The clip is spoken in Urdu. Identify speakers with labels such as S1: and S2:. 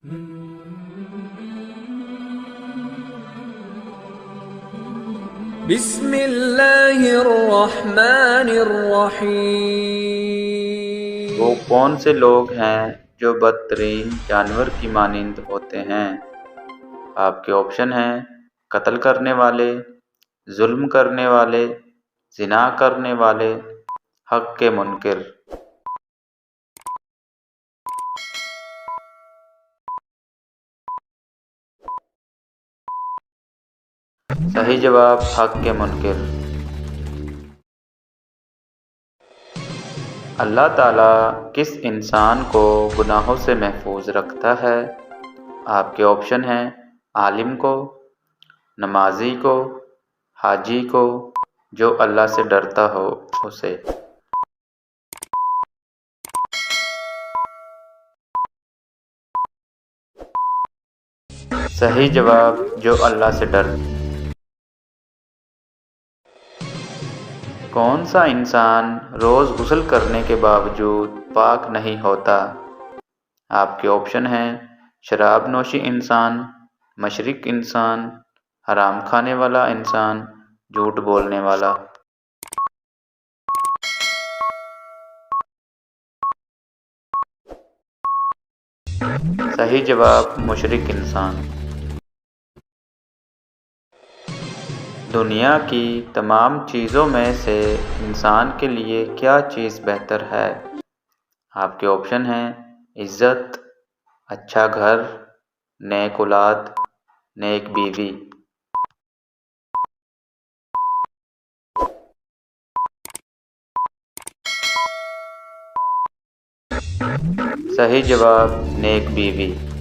S1: بسم اللہ الرحمن
S2: وہ
S1: الرحیم۔
S2: کون سے لوگ ہیں جو بدترین جانور کی مانند ہوتے ہیں؟ آپ کے آپشن ہیں قتل کرنے والے، ظلم کرنے والے، زنا کرنے والے، حق کے منکر۔ صحیح جواب حق کے منکر۔ اللہ تعالیٰ کس انسان کو گناہوں سے محفوظ رکھتا ہے؟ آپ کے آپشن ہیں عالم کو، نمازی کو، حاجی کو، جو اللہ سے ڈرتا ہو اسے۔ صحیح جواب جو اللہ سے ڈرتا۔ کون سا انسان روز غسل کرنے کے باوجود پاک نہیں ہوتا؟ آپ کے آپشن ہیں شراب نوشی انسان، مشرک انسان، حرام کھانے والا انسان، جھوٹ بولنے والا۔ صحیح جواب مشرک انسان۔ دنیا کی تمام چیزوں میں سے انسان کے لیے کیا چیز بہتر ہے؟ آپ کے آپشن ہیں عزت، اچھا گھر، نیک اولاد، نیک بیوی۔ صحیح جواب نیک بیوی۔